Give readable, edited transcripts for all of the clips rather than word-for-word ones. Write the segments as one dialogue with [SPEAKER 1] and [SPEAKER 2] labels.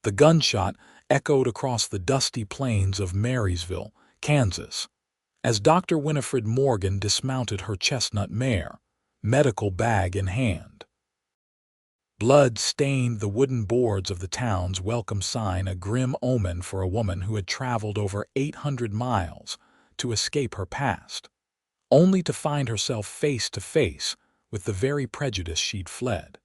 [SPEAKER 1] The gunshot echoed across the dusty plains of Marysville, Kansas, as Dr. Winifred Morgan dismounted her chestnut mare, medical bag in hand. Blood stained the wooden boards of the town's welcome sign, a grim omen for a woman who had traveled over 800 miles to escape her past, only to find herself face to face with the very prejudice she'd fled.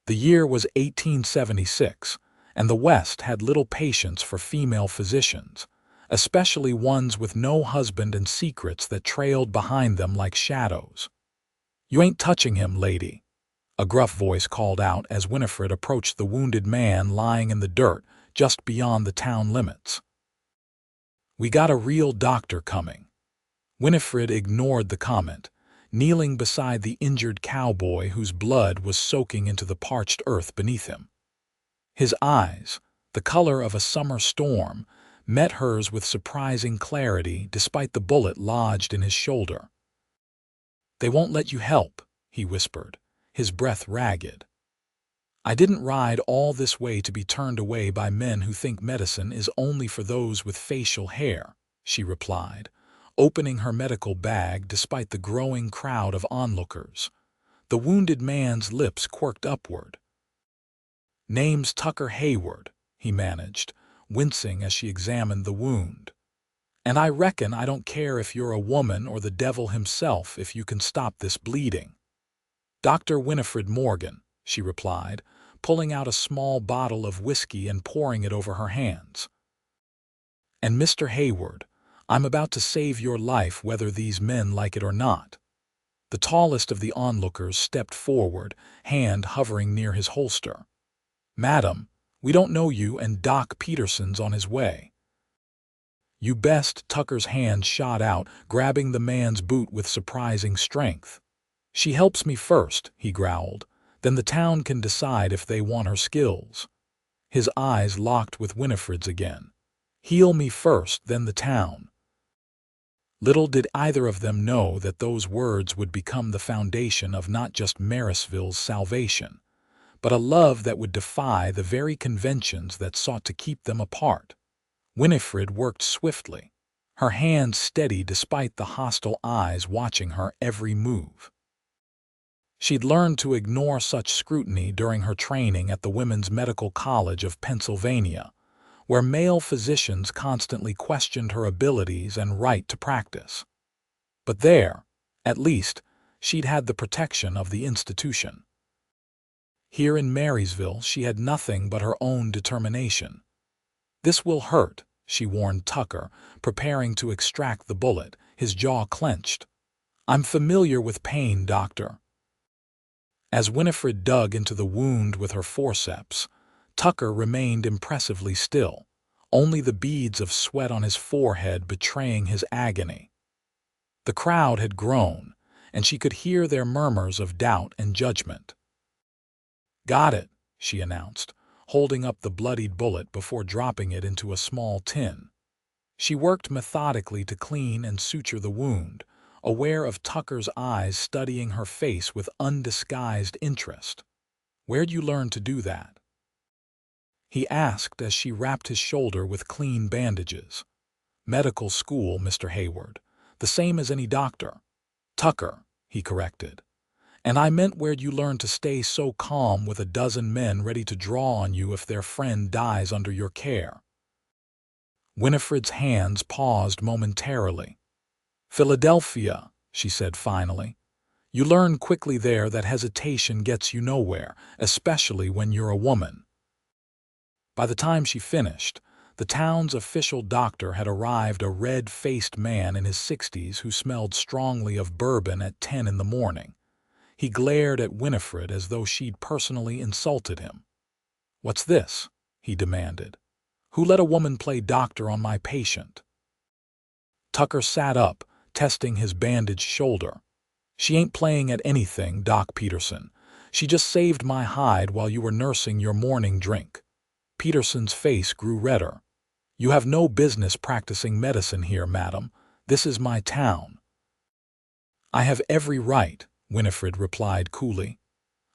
[SPEAKER 1] The year was 1876, and the West had little patience for female physicians, especially ones with no husband and secrets that trailed behind them like shadows. "You ain't touching him, lady," a gruff voice called out as Winifred approached the wounded man lying in the dirt just beyond the town limits. "We got a real doctor coming." Winifred ignored the comment, kneeling beside the injured cowboy whose blood was soaking into the parched earth beneath him. His eyes, the color of a summer storm, met hers with surprising clarity despite the bullet lodged in his shoulder. "They won't let you help," he whispered, his breath ragged. "I didn't ride all this way to be turned away by men who think medicine is only for those with facial hair," she replied, opening her medical bag despite the growing crowd of onlookers. The wounded man's lips quirked upward. "Name's Tucker Hayward," he managed, wincing as she examined the wound. "And I reckon I don't care if you're a woman or the devil himself if you can stop this bleeding." "Dr. Winifred Morgan," she replied, pulling out a small bottle of whiskey and pouring it over her hands. "And Mr. Hayward, I'm about to save your life whether these men like it or not." The tallest of the onlookers stepped forward, hand hovering near his holster. "Madam, we don't know you and Doc Peterson's on his way." "You best." Tucker's hand shot out, grabbing the man's boot with surprising strength. "She helps me first," he growled. "Then the town can decide if they want her skills." His eyes locked with Winifred's again. "Heal me first, then the town." Little did either of them know that those words would become the foundation of not just Marysville's salvation, but a love that would defy the very conventions that sought to keep them apart. Winifred worked swiftly, her hands steady despite the hostile eyes watching her every move. She'd learned to ignore such scrutiny during her training at the Women's Medical College of Pennsylvania, where male physicians constantly questioned her abilities and right to practice. But there, at least, she'd had the protection of the institution. Here in Marysville, she had nothing but her own determination. "This will hurt," she warned Tucker, preparing to extract the bullet, his jaw clenched. "I'm familiar with pain, doctor." As Winifred dug into the wound with her forceps, Tucker remained impressively still, only the beads of sweat on his forehead betraying his agony. The crowd had grown, and she could hear their murmurs of doubt and judgment. "Got it," she announced, holding up the bloodied bullet before dropping it into a small tin. She worked methodically to clean and suture the wound, aware of Tucker's eyes studying her face with undisguised interest. "Where'd you learn to do that?" he asked as she wrapped his shoulder with clean bandages. "Medical school, Mr. Hayward, the same as any doctor." "Tucker," he corrected. "And I meant where'd you learn to stay so calm with a dozen men ready to draw on you if their friend dies under your care." Winifred's hands paused momentarily. "Philadelphia," she said finally. "You learn quickly there that hesitation gets you nowhere, especially when you're a woman." By the time she finished, the town's official doctor had arrived, a red-faced man in his 60s who smelled strongly of bourbon at 10 in the morning. He glared at Winifred as though she'd personally insulted him. "What's this?" he demanded. "Who let a woman play doctor on my patient?" Tucker sat up, testing his bandaged shoulder. "She ain't playing at anything, Doc Peterson. She just saved my hide while you were nursing your morning drink." Peterson's face grew redder. "You have no business practicing medicine here, madam. This is my town." "I have every right," Winifred replied coolly.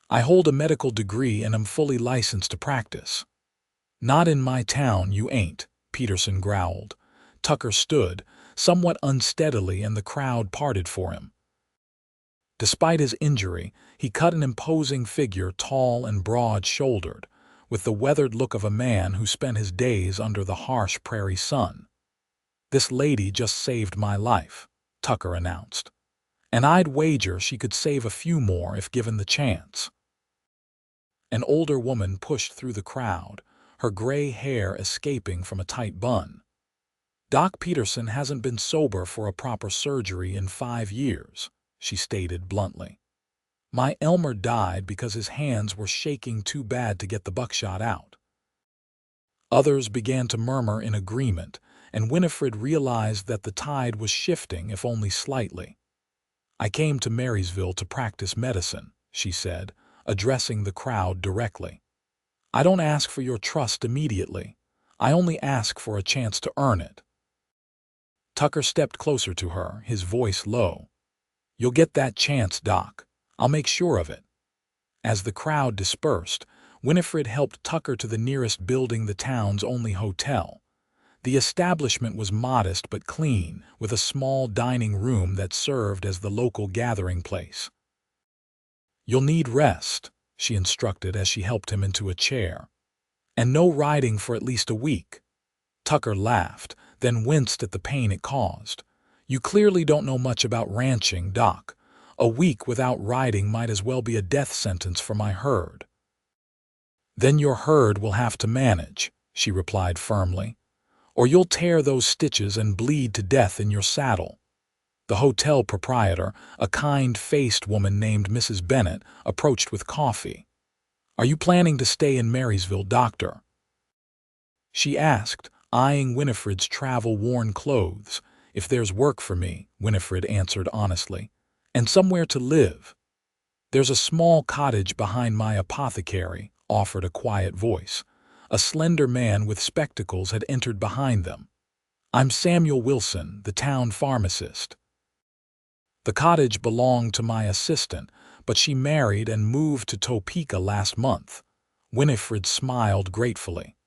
[SPEAKER 1] "I hold a medical degree and am fully licensed to practice." Not in my town, you ain't, Peterson growled. Tucker stood, somewhat unsteadily, and the crowd parted for him. Despite his injury, he cut an imposing figure, tall and broad-shouldered, with the weathered look of a man who spent his days under the harsh prairie sun. "This lady just saved my life," Tucker announced. "And I'd wager she could save a few more if given the chance." An older woman pushed through the crowd, her gray hair escaping from a tight bun. "Doc Peterson hasn't been sober for a proper surgery in 5 years," she stated bluntly. "My Elmer died because his hands were shaking too bad to get the buckshot out." Others began to murmur in agreement, and Winifred realized that the tide was shifting, if only slightly. "I came to Marysville to practice medicine," she said, addressing the crowd directly. "I don't ask for your trust immediately. I only ask for a chance to earn it." Tucker stepped closer to her, his voice low. "You'll get that chance, Doc. I'll make sure of it." As the crowd dispersed, Winifred helped Tucker to the nearest building, the town's only hotel. The establishment was modest but clean, with a small dining room that served as the local gathering place. "You'll need rest," she instructed as she helped him into a chair. "And no riding for at least a week." Tucker laughed, then winced at the pain it caused. "You clearly don't know much about ranching, Doc. A week without riding might as well be a death sentence for my herd." "Then your herd will have to manage," she replied firmly. "Or you'll tear those stitches and bleed to death in your saddle." The hotel proprietor, a kind-faced woman named Mrs. Bennett, approached with coffee. "Are you planning to stay in Marysville, Doctor?" she asked, eyeing Winifred's travel-worn clothes. "If there's work for me," Winifred answered honestly, "and somewhere to live." "There's a small cottage behind my apothecary," offered a quiet voice. A slender man with spectacles had entered behind them. "I'm Samuel Wilson, the town pharmacist." "The cottage belonged to my assistant, but she married and moved to Topeka last month." Winifred smiled gratefully.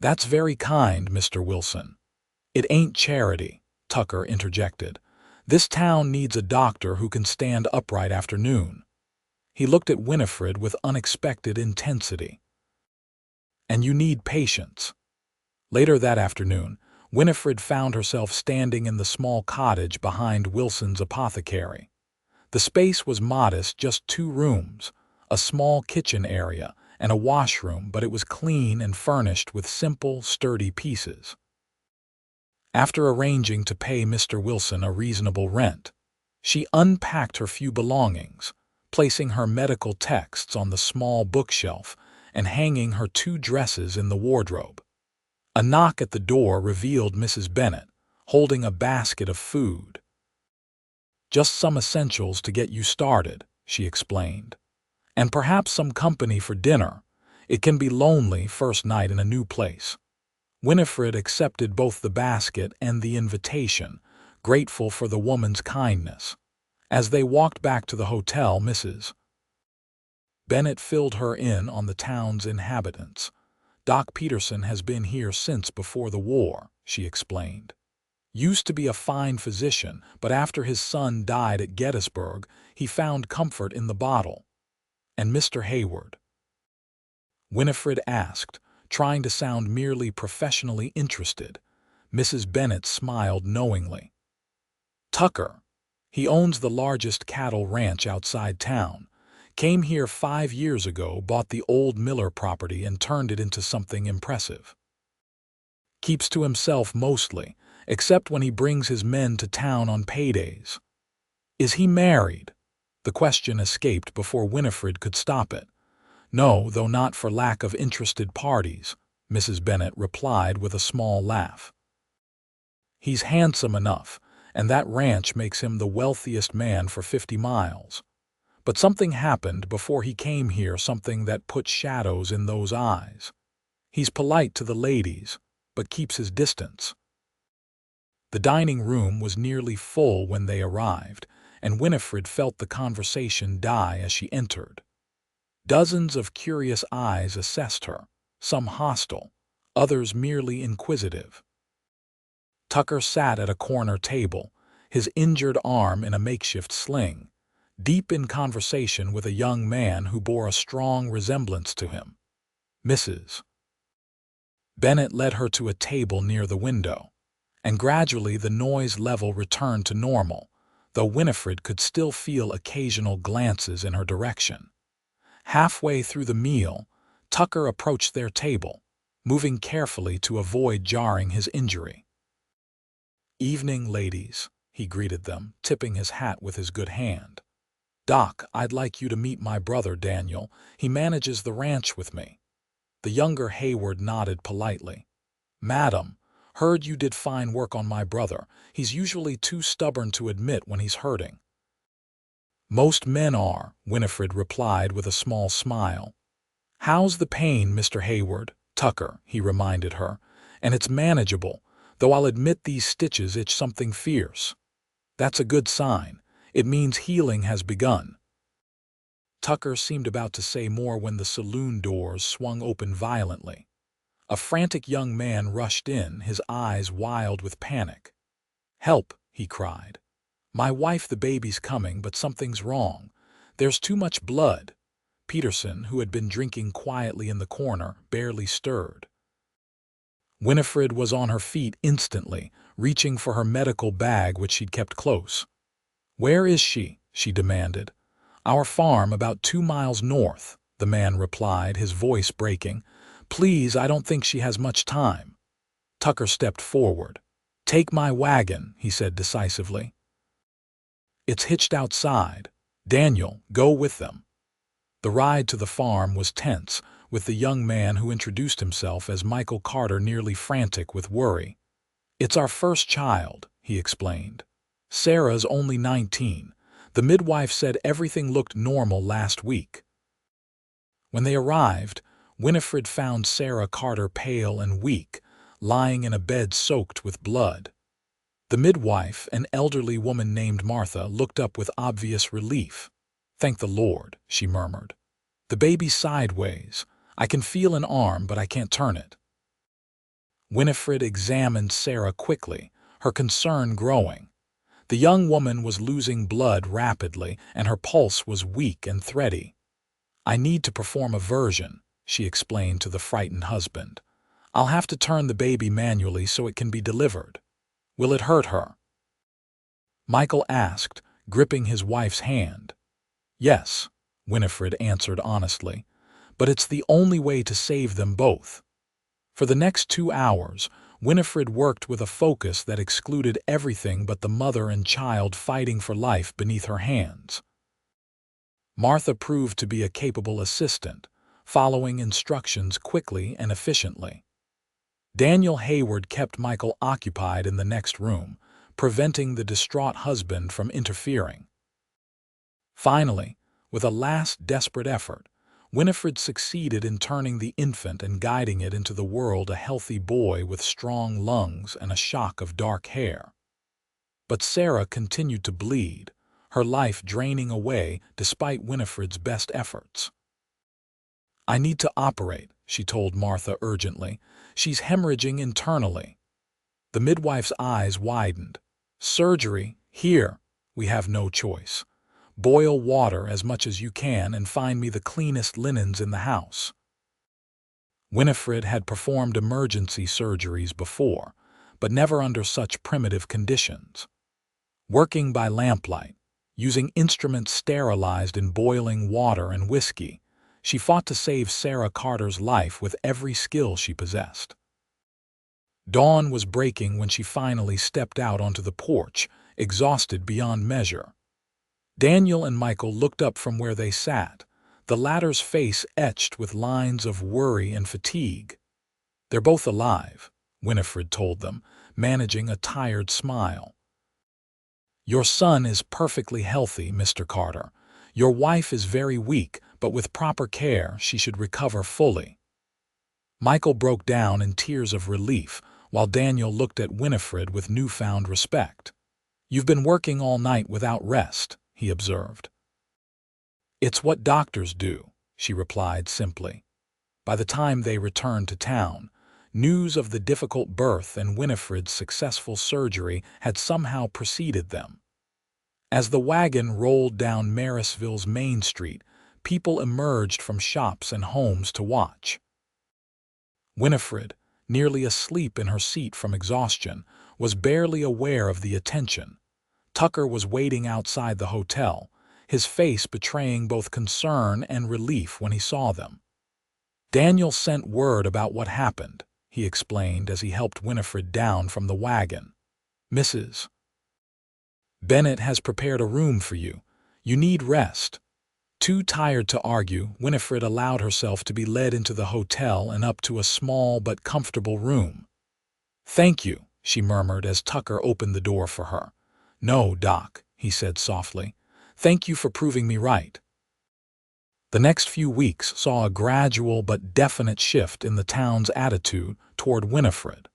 [SPEAKER 1] "That's very kind, Mr. Wilson." "It ain't charity," Tucker interjected. "This town needs a doctor who can stand upright after noon." He looked at Winifred with unexpected intensity. "And you need patience." Later that afternoon, Winifred found herself standing in the small cottage behind Wilson's apothecary. The space was modest, just 2 rooms, a small kitchen area, and a washroom, but it was clean and furnished with simple, sturdy pieces. After arranging to pay Mr. Wilson a reasonable rent, she unpacked her few belongings, placing her medical texts on the small bookshelf and hanging her 2 dresses in the wardrobe. A knock at the door revealed Mrs. Bennett, holding a basket of food. "Just some essentials to get you started," she explained. "And perhaps some company for dinner. It can be lonely first night in a new place." Winifred accepted both the basket and the invitation, grateful for the woman's kindness. As they walked back to the hotel, Mrs. Bennett filled her in on the town's inhabitants. "Doc Peterson has been here since before the war," she explained. "Used to be a fine physician, but after his son died at Gettysburg, he found comfort in the bottle." "And Mr. Hayward?" Winifred asked, trying to sound merely professionally interested. Mrs. Bennett smiled knowingly. "Tucker. He owns the largest cattle ranch outside town. Came here 5 years ago, bought the old Miller property and turned it into something impressive. Keeps to himself mostly, except when he brings his men to town on paydays." "Is he married?" The question escaped before Winifred could stop it. "No, though not for lack of interested parties," Mrs. Bennett replied with a small laugh. "He's handsome enough, and that ranch makes him the wealthiest man for 50 miles. But something happened before he came here, something that put shadows in those eyes. He's polite to the ladies, but keeps his distance." The dining room was nearly full when they arrived, and Winifred felt the conversation die as she entered. Dozens of curious eyes assessed her, some hostile, others merely inquisitive. Tucker sat at a corner table, his injured arm in a makeshift sling, deep in conversation with a young man who bore a strong resemblance to him. Mrs. Bennett led her to a table near the window, and gradually the noise level returned to normal, though Winifred could still feel occasional glances in her direction. Halfway through the meal, Tucker approached their table, moving carefully to avoid jarring his injury. "Evening, ladies," he greeted them, tipping his hat with his good hand. "Doc, I'd like you to meet my brother Daniel. He manages the ranch with me." The younger Hayward nodded politely. "Madam, heard you did fine work on my brother. He's usually too stubborn to admit when he's hurting." "Most men are," Winifred replied with a small smile. "How's the pain, Mr. Hayward?" "Tucker," he reminded her, "and it's manageable, though I'll admit these stitches itch something fierce." "That's a good sign. It means healing has begun." Tucker seemed about to say more when the saloon doors swung open violently. A frantic young man rushed in, his eyes wild with panic. "Help!" he cried. "My wife, the baby's coming, but something's wrong. There's too much blood." Peterson, who had been drinking quietly in the corner, barely stirred. Winifred was on her feet instantly, reaching for her medical bag which she'd kept close. "Where is she?" she demanded. "Our farm, about 2 miles north," the man replied, his voice breaking. "Please, I don't think she has much time." Tucker stepped forward. "Take my wagon," he said decisively. "It's hitched outside. Daniel, go with them." The ride to the farm was tense, with the young man who introduced himself as Michael Carter nearly frantic with worry. "It's our first child," he explained. "Sarah's only 19. The midwife said everything looked normal last week." When they arrived, Winifred found Sarah Carter pale and weak, lying in a bed soaked with blood. The midwife, an elderly woman named Martha, looked up with obvious relief. "Thank the Lord," she murmured. "The baby's sideways. I can feel an arm, but I can't turn it." Winifred examined Sarah quickly, her concern growing. The young woman was losing blood rapidly, and her pulse was weak and thready. "I need to perform a version," she explained to the frightened husband. "I'll have to turn the baby manually so it can be delivered." "Will it hurt her?" Michael asked, gripping his wife's hand. "Yes," Winifred answered honestly, "but it's the only way to save them both." For the next 2 hours, Winifred worked with a focus that excluded everything but the mother and child fighting for life beneath her hands. Martha proved to be a capable assistant, following instructions quickly and efficiently. Daniel Hayward kept Michael occupied in the next room, preventing the distraught husband from interfering. Finally, with a last desperate effort, Winifred succeeded in turning the infant and guiding it into the world a healthy boy with strong lungs and a shock of dark hair. But Sarah continued to bleed, her life draining away despite Winifred's best efforts. "I need to operate," she told Martha urgently. "She's hemorrhaging internally." The midwife's eyes widened. "Surgery? Here. We have no choice. Boil water as much as you can and find me the cleanest linens in the house." Winifred had performed emergency surgeries before, but never under such primitive conditions. Working by lamplight, using instruments sterilized in boiling water and whiskey, she fought to save Sarah Carter's life with every skill she possessed. Dawn was breaking when she finally stepped out onto the porch, exhausted beyond measure. Daniel and Michael looked up from where they sat, the latter's face etched with lines of worry and fatigue. "They're both alive," Winifred told them, managing a tired smile. "Your son is perfectly healthy, Mr. Carter. Your wife is very weak, but with proper care she should recover fully." Michael broke down in tears of relief, while Daniel looked at Winifred with newfound respect. "You've been working all night without rest," he observed. "It's what doctors do," she replied simply. By the time they returned to town, News of the difficult birth and Winifred's successful surgery had somehow preceded them. As the wagon rolled down Marysville's main street, people emerged from shops and homes to watch. Winifred, nearly asleep in her seat from exhaustion, was barely aware of the attention. Tucker was waiting outside the hotel, his face betraying both concern and relief when he saw them. "Daniel sent word about what happened," he explained as he helped Winifred down from the wagon. "Mrs. Bennett has prepared a room for you. You need rest." Too tired to argue, Winifred allowed herself to be led into the hotel and up to a small but comfortable room. "Thank you," she murmured as Tucker opened the door for her. "No, Doc," he said softly. "Thank you for proving me right." The next few weeks saw a gradual but definite shift in the town's attitude toward Winifred.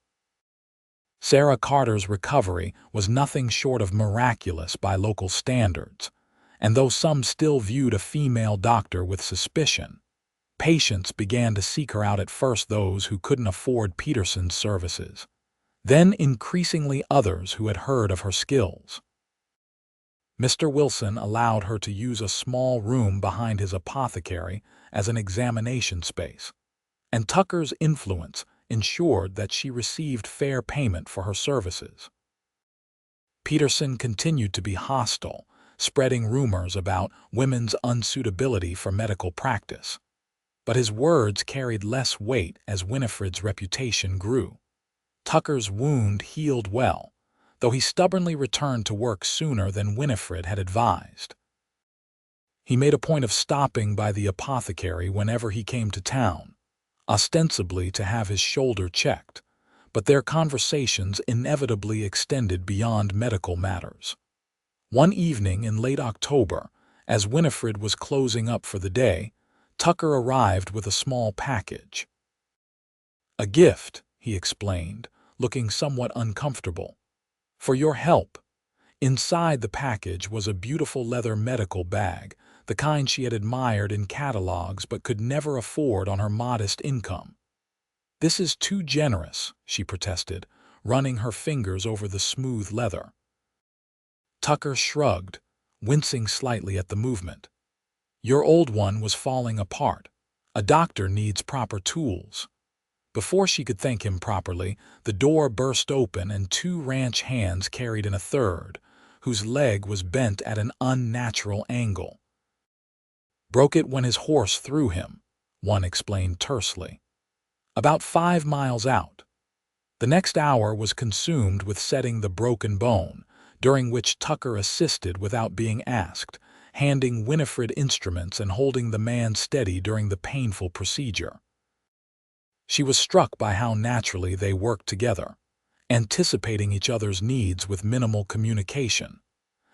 [SPEAKER 1] Sarah Carter's recovery was nothing short of miraculous by local standards, and though some still viewed a female doctor with suspicion, patients began to seek her out, at first those who couldn't afford Peterson's services, then increasingly others who had heard of her skills. Mr. Wilson allowed her to use a small room behind his apothecary as an examination space, and Tucker's influence ensured that she received fair payment for her services. Peterson continued to be hostile, spreading rumors about women's unsuitability for medical practice, but his words carried less weight as Winifred's reputation grew. Tucker's wound healed well, though he stubbornly returned to work sooner than Winifred had advised. He made a point of stopping by the apothecary whenever he came to town, ostensibly to have his shoulder checked, but their conversations inevitably extended beyond medical matters. One evening in late October, as Winifred was closing up for the day, Tucker arrived with a small package. "A gift," he explained, looking somewhat uncomfortable. "For your help." Inside the package was a beautiful leather medical bag, the kind she had admired in catalogs but could never afford on her modest income. "This is too generous," she protested, running her fingers over the smooth leather. Tucker shrugged, wincing slightly at the movement. "Your old one was falling apart. A doctor needs proper tools." Before she could thank him properly, the door burst open and two ranch hands carried in a third, whose leg was bent at an unnatural angle. "Broke it when his horse threw him," one explained tersely. "About 5 miles out." The next hour was consumed with setting the broken bone, during which Tucker assisted without being asked, handing Winifred instruments and holding the man steady during the painful procedure. She was struck by how naturally they worked together, anticipating each other's needs with minimal communication.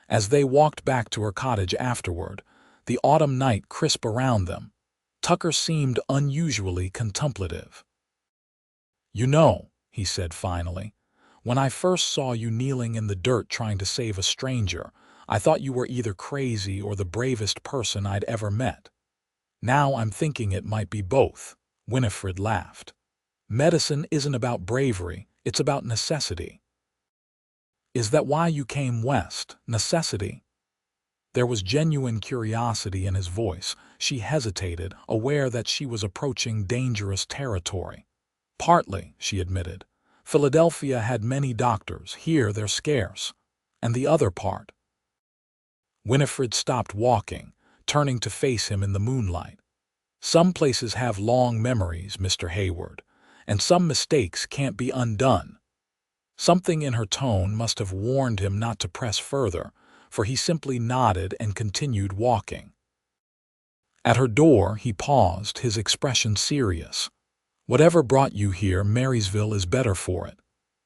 [SPEAKER 1] As they walked back to her cottage afterward, the autumn night crisp around them, Tucker seemed unusually contemplative. "You know," he said finally, "when I first saw you kneeling in the dirt trying to save a stranger, I thought you were either crazy or the bravest person I'd ever met. Now I'm thinking it might be both." Winifred laughed. "Medicine isn't about bravery, it's about necessity." "Is that why you came west? Necessity?" There was genuine curiosity in his voice. She hesitated, aware that she was approaching dangerous territory. "Partly," she admitted. "Philadelphia had many doctors, here they're scarce. And the other part." Winifred stopped walking, turning to face him in the moonlight. "Some places have long memories, Mr. Hayward, and some mistakes can't be undone." Something in her tone must have warned him not to press further, for he simply nodded and continued walking. At her door, he paused, his expression serious. "Whatever brought you here, Marysville is better for it."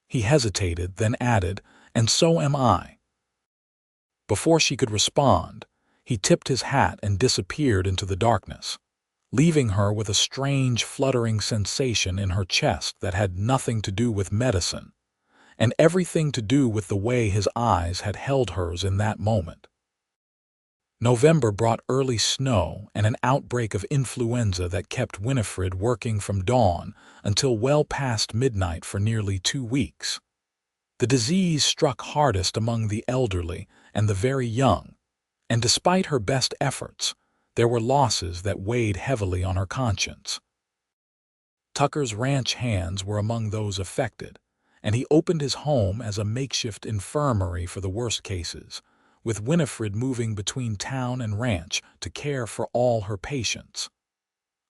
[SPEAKER 1] He hesitated, then added, "And so am I." Before she could respond, he tipped his hat and disappeared into the darkness, leaving her with a strange fluttering sensation in her chest that had nothing to do with medicine, and everything to do with the way his eyes had held hers in that moment. November brought early snow and an outbreak of influenza that kept Winifred working from dawn until well past midnight for nearly 2 weeks. The disease struck hardest among the elderly and the very young, and despite her best efforts, there were losses that weighed heavily on her conscience. Tucker's ranch hands were among those affected, and he opened his home as a makeshift infirmary for the worst cases, with Winifred moving between town and ranch to care for all her patients.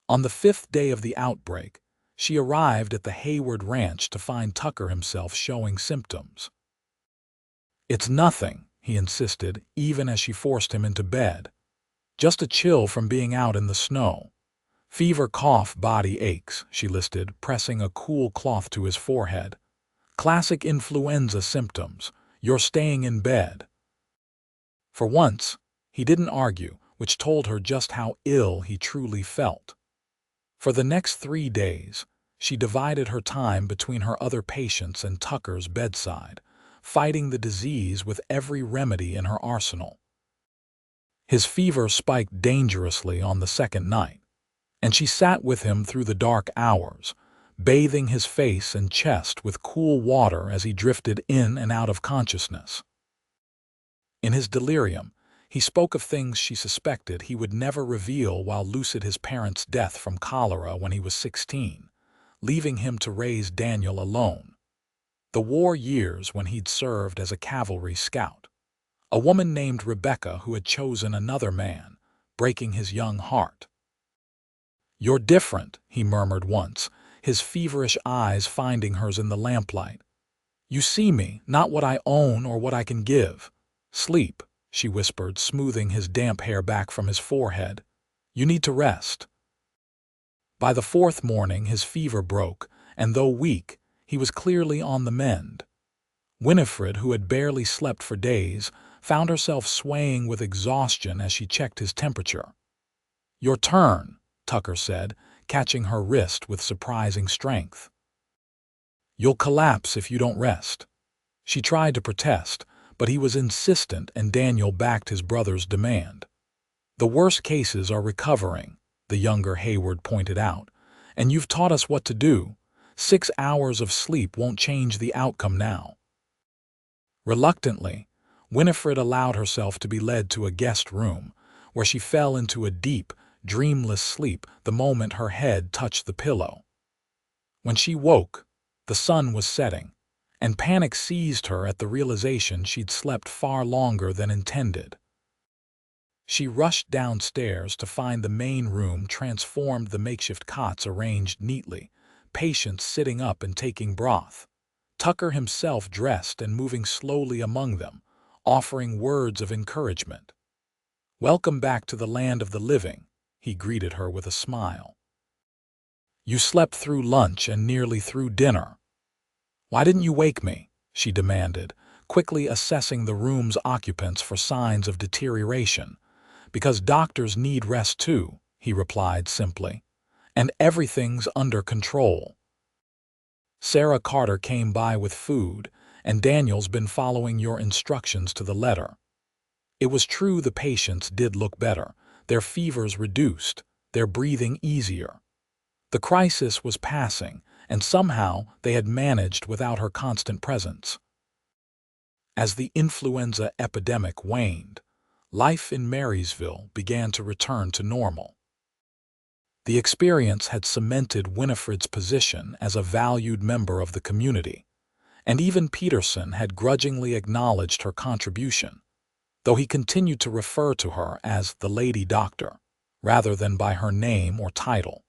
[SPEAKER 1] On the 5th day of the outbreak, she arrived at the Hayward ranch to find Tucker himself showing symptoms. "It's nothing," he insisted, even as she forced him into bed. "Just a chill from being out in the snow. Fever, cough, body aches," she listed, pressing a cool cloth to his forehead. "Classic influenza symptoms. You're staying in bed." For once, he didn't argue, which told her just how ill he truly felt. For the next 3 days, she divided her time between her other patients and Tucker's bedside, fighting the disease with every remedy in her arsenal. His fever spiked dangerously on the 2nd night, and she sat with him through the dark hours, bathing his face and chest with cool water as he drifted in and out of consciousness. In his delirium, he spoke of things she suspected he would never reveal while lucid: his parents' death from cholera when he was 16, leaving him to raise Daniel alone; the war years when he'd served as a cavalry scout; a woman named Rebecca who had chosen another man, breaking his young heart. "You're different," he murmured once, his feverish eyes finding hers in the lamplight. "You see me, not what I own or what I can give." "Sleep," she whispered, smoothing his damp hair back from his forehead. "You need to rest." By the 4th morning his fever broke, and though weak, he was clearly on the mend. Winifred, who had barely slept for days, found herself swaying with exhaustion as she checked his temperature. "Your turn," Tucker said, catching her wrist with surprising strength. "You'll collapse if you don't rest." She tried to protest, but he was insistent and Daniel backed his brother's demand. "The worst cases are recovering," the younger Hayward pointed out, "and you've taught us what to do. 6 hours of sleep won't change the outcome now." Reluctantly, Winifred allowed herself to be led to a guest room, where she fell into a deep, dreamless sleep the moment her head touched the pillow. When she woke, the sun was setting, and panic seized her at the realization she'd slept far longer than intended. She rushed downstairs to find the main room transformed, the makeshift cots arranged neatly, patients sitting up and taking broth, Tucker himself dressed and moving slowly among them, offering words of encouragement. "Welcome back to the land of the living," he greeted her with a smile. "You slept through lunch and nearly through dinner." "Why didn't you wake me?" she demanded, quickly assessing the room's occupants for signs of deterioration. "Because doctors need rest too," he replied simply. "And everything's under control." "Sarah Carter came by with food, and Daniel's been following your instructions to the letter." It was true, the patients did look better, their fevers reduced, their breathing easier. The crisis was passing, and somehow they had managed without her constant presence. As the influenza epidemic waned, life in Marysville began to return to normal. The experience had cemented Winifred's position as a valued member of the community, and even Peterson had grudgingly acknowledged her contribution, though he continued to refer to her as the Lady Doctor, rather than by her name or title.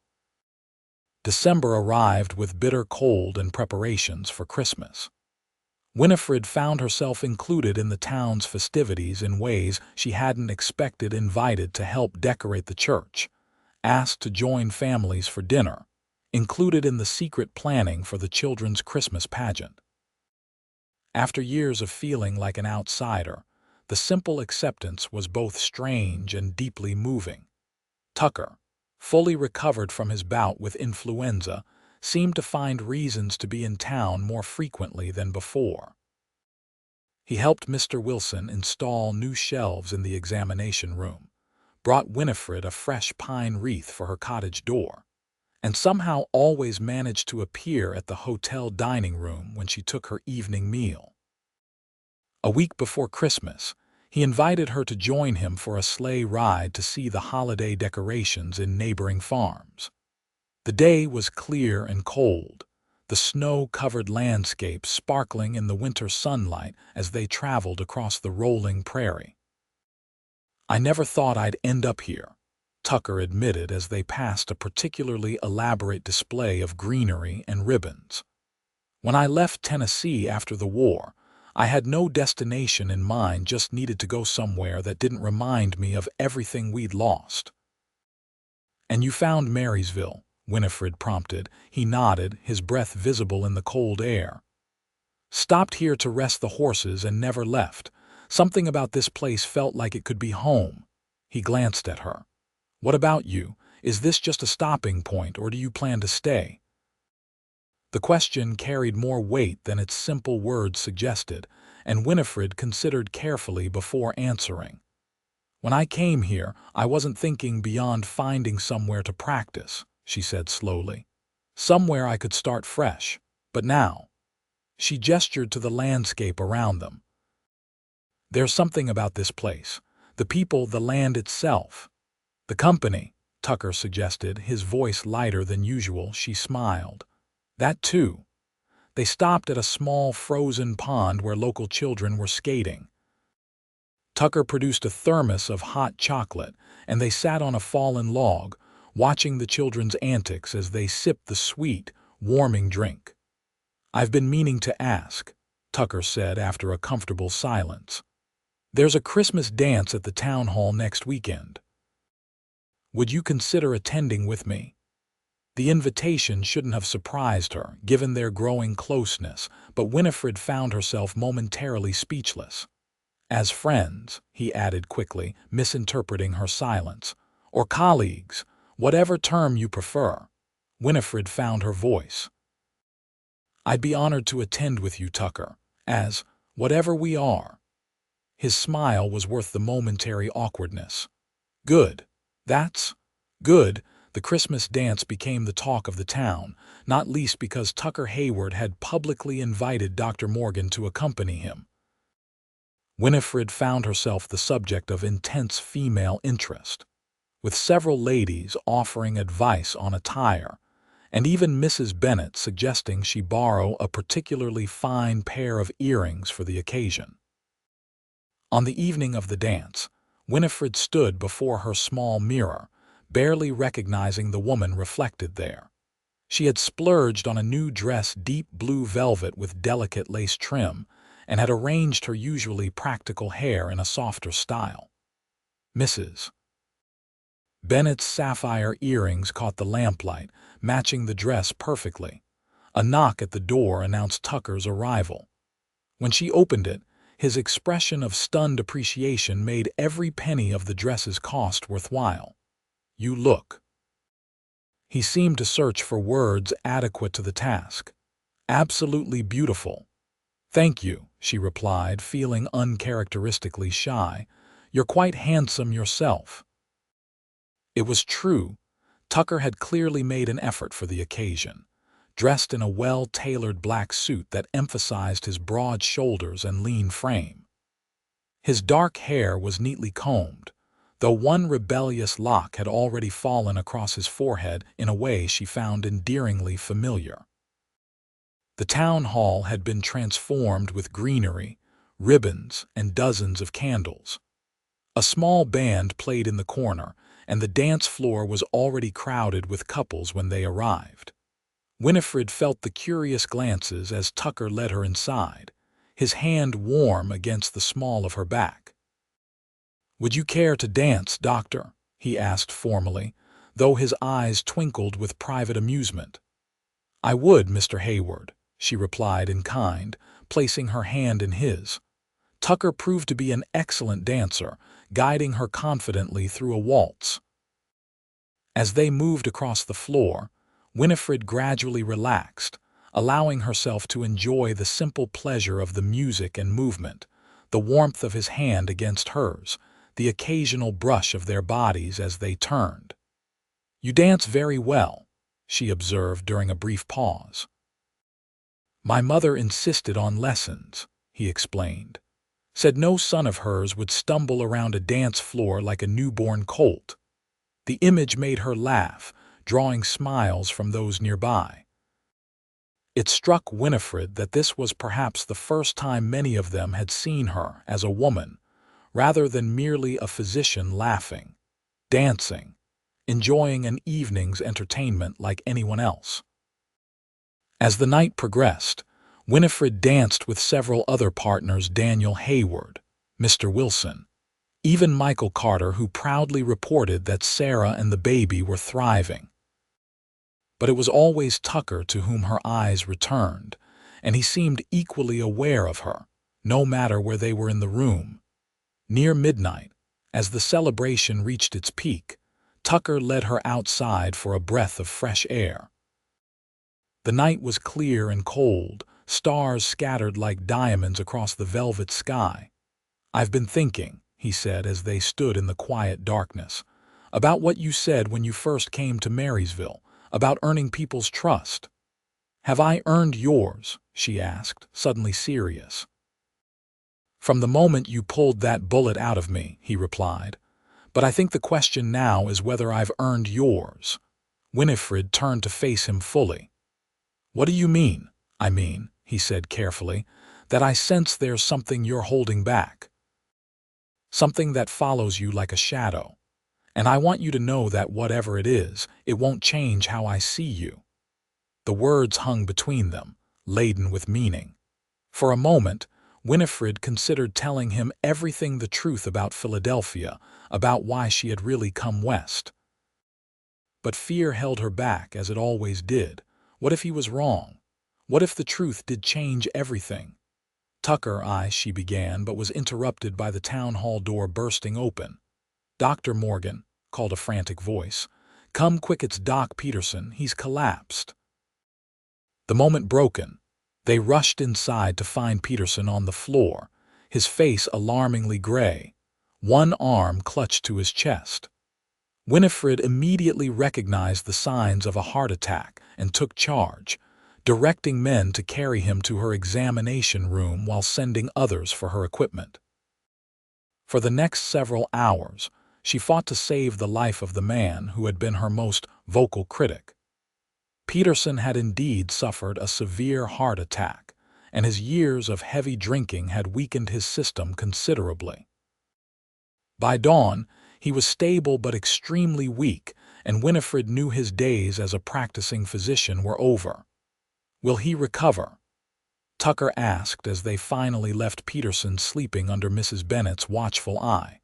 [SPEAKER 1] December arrived with bitter cold and preparations for Christmas. Winifred found herself included in the town's festivities in ways she hadn't expected: invited to help decorate the church, asked to join families for dinner, included in the secret planning for the children's Christmas pageant. After years of feeling like an outsider, the simple acceptance was both strange and deeply moving. Tucker, fully recovered from his bout with influenza, seemed to find reasons to be in town more frequently than before. He helped Mr. Wilson install new shelves in the examination room, brought Winifred a fresh pine wreath for her cottage door, and somehow always managed to appear at the hotel dining room when she took her evening meal. A week before Christmas, he invited her to join him for a sleigh ride to see the holiday decorations in neighboring farms. The day was clear and cold, the snow-covered landscape sparkling in the winter sunlight as they traveled across the rolling prairie. "I never thought I'd end up here," Tucker admitted as they passed a particularly elaborate display of greenery and ribbons. "When I left Tennessee after the war, I had no destination in mind, just needed to go somewhere that didn't remind me of everything we'd lost." "And you found Marysville?" Winifred prompted. He nodded, his breath visible in the cold air. "Stopped here to rest the horses and never left. Something about this place felt like it could be home." He glanced at her. "What about you? Is this just a stopping point, or do you plan to stay?" The question carried more weight than its simple words suggested, and Winifred considered carefully before answering. "When I came here, I wasn't thinking beyond finding somewhere to practice," she said slowly. "Somewhere I could start fresh. But now—" She gestured to the landscape around them. "There's something about this place. The people, the land itself." "The company," Tucker suggested, his voice lighter than usual. She smiled. "That too." They stopped at a small frozen pond where local children were skating. Tucker produced a thermos of hot chocolate, and they sat on a fallen log, watching the children's antics as they sipped the sweet, warming drink. "I've been meaning to ask," Tucker said after a comfortable silence. "There's a Christmas dance at the town hall next weekend. Would you consider attending with me?" The invitation shouldn't have surprised her, given their growing closeness, but Winifred found herself momentarily speechless. "As friends," he added quickly, misinterpreting her silence. "Or colleagues, whatever term you prefer." Winifred found her voice. "I'd be honored to attend with you, Tucker, as whatever we are." His smile was worth the momentary awkwardness. "Good. That's good." The Christmas dance became the talk of the town, not least because Tucker Hayward had publicly invited Dr. Morgan to accompany him. Winifred found herself the subject of intense female interest, with several ladies offering advice on attire, and even Mrs. Bennet suggesting she borrow a particularly fine pair of earrings for the occasion. On the evening of the dance, Winifred stood before her small mirror, barely recognizing the woman reflected there. She had splurged on a new dress, deep blue velvet with delicate lace trim, and had arranged her usually practical hair in a softer style. Mrs. Bennet's sapphire earrings caught the lamplight, matching the dress perfectly. A knock at the door announced Tucker's arrival. When she opened it, his expression of stunned appreciation made every penny of the dress's cost worthwhile. "You look—" He seemed to search for words adequate to the task. "Absolutely beautiful." "Thank you," she replied, feeling uncharacteristically shy. "You're quite handsome yourself." It was true. Tucker had clearly made an effort for the occasion, dressed in a well-tailored black suit that emphasized his broad shoulders and lean frame. His dark hair was neatly combed, though one rebellious lock had already fallen across his forehead in a way she found endearingly familiar. The town hall had been transformed with greenery, ribbons, and dozens of candles. A small band played in the corner, and the dance floor was already crowded with couples when they arrived. Winifred felt the curious glances as Tucker led her inside, his hand warm against the small of her back. "Would you care to dance, Doctor?" he asked formally, though his eyes twinkled with private amusement. "I would, Mr. Hayward," she replied in kind, placing her hand in his. Tucker proved to be an excellent dancer, guiding her confidently through a waltz. As they moved across the floor, Winifred gradually relaxed, allowing herself to enjoy the simple pleasure of the music and movement, the warmth of his hand against hers, the occasional brush of their bodies as they turned. "You dance very well," she observed during a brief pause. "My mother insisted on lessons," he explained. "Said no son of hers would stumble around a dance floor like a newborn colt." The image made her laugh, drawing smiles from those nearby. It struck Winifred that this was perhaps the first time many of them had seen her as a woman, rather than merely a physician laughing, dancing, enjoying an evening's entertainment like anyone else. As the night progressed, Winifred danced with several other partners: Daniel Hayward, Mr. Wilson, even Michael Carter, who proudly reported that Sarah and the baby were thriving. But it was always Tucker to whom her eyes returned, and he seemed equally aware of her, no matter where they were in the room. Near midnight, as the celebration reached its peak, Tucker led her outside for a breath of fresh air. The night was clear and cold, stars scattered like diamonds across the velvet sky. "I've been thinking," he said as they stood in the quiet darkness, "about what you said when you first came to Marysville, about earning people's trust." "Have I earned yours?" she asked, suddenly serious. "From the moment you pulled that bullet out of me," he replied. "But I think the question now is whether I've earned yours." Winifred turned to face him fully. "What do you mean?" "I mean," he said carefully, "that I sense there's something you're holding back. Something that follows you like a shadow. And I want you to know that whatever it is, it won't change how I see you." The words hung between them, laden with meaning. For a moment, Winifred considered telling him everything, the truth about Philadelphia, about why she had really come west. But fear held her back, as it always did. What if he was wrong? What if the truth did change everything? "Tucker, she began, but was interrupted by the town hall door bursting open. "Dr. Morgan," called a frantic voice. "Come quick, it's Doc Peterson. He's collapsed." The moment broken, they rushed inside to find Peterson on the floor, his face alarmingly gray, one arm clutched to his chest. Winifred immediately recognized the signs of a heart attack and took charge, directing men to carry him to her examination room while sending others for her equipment. For the next several hours, she fought to save the life of the man who had been her most vocal critic. Peterson had indeed suffered a severe heart attack, and his years of heavy drinking had weakened his system considerably. By dawn, he was stable but extremely weak, and Winifred knew his days as a practicing physician were over. "Will he recover?" Tucker asked as they finally left Peterson sleeping under Mrs. Bennett's watchful eye.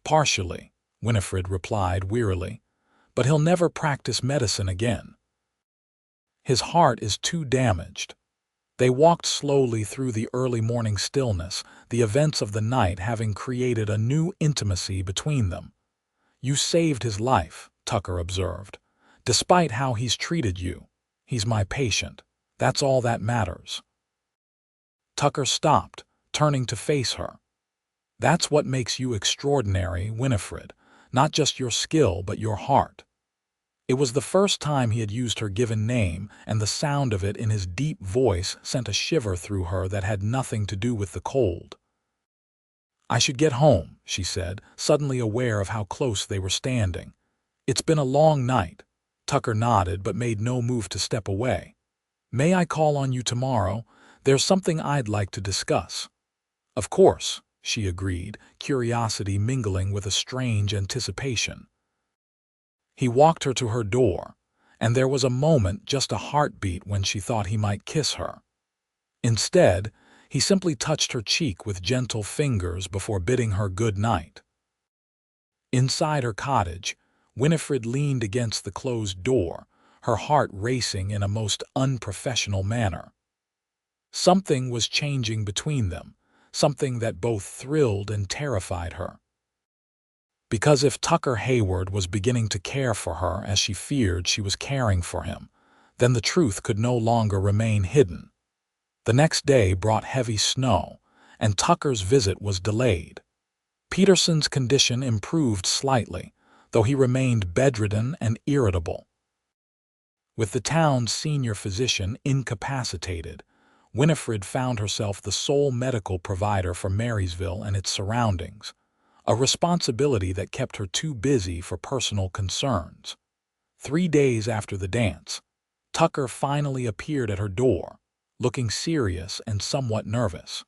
[SPEAKER 1] "Partially," Winifred replied wearily, "but he'll never practice medicine again. His heart is too damaged." They walked slowly through the early morning stillness, the events of the night having created a new intimacy between them. "You saved his life," Tucker observed. "Despite how he's treated you, he's my patient. That's all that matters." Tucker stopped, turning to face her. "That's what makes you extraordinary, Winifred. Not just your skill, but your heart." It was the first time he had used her given name, and the sound of it in his deep voice sent a shiver through her that had nothing to do with the cold. "I should get home," she said, suddenly aware of how close they were standing. "It's been a long night." Tucker nodded but made no move to step away. "May I call on you tomorrow? There's something I'd like to discuss." "Of course," she agreed, curiosity mingling with a strange anticipation. He walked her to her door, and there was a moment, just a heartbeat, when she thought he might kiss her. Instead, he simply touched her cheek with gentle fingers before bidding her good night. Inside her cottage, Winifred leaned against the closed door, her heart racing in a most unprofessional manner. Something was changing between them, something that both thrilled and terrified her. Because if Tucker Hayward was beginning to care for her as she feared she was caring for him, then the truth could no longer remain hidden. The next day brought heavy snow, and Tucker's visit was delayed. Peterson's condition improved slightly, though he remained bedridden and irritable. With the town's senior physician incapacitated, Winifred found herself the sole medical provider for Marysville and its surroundings, a responsibility that kept her too busy for personal concerns. 3 days after the dance, Tucker finally appeared at her door, looking serious and somewhat nervous.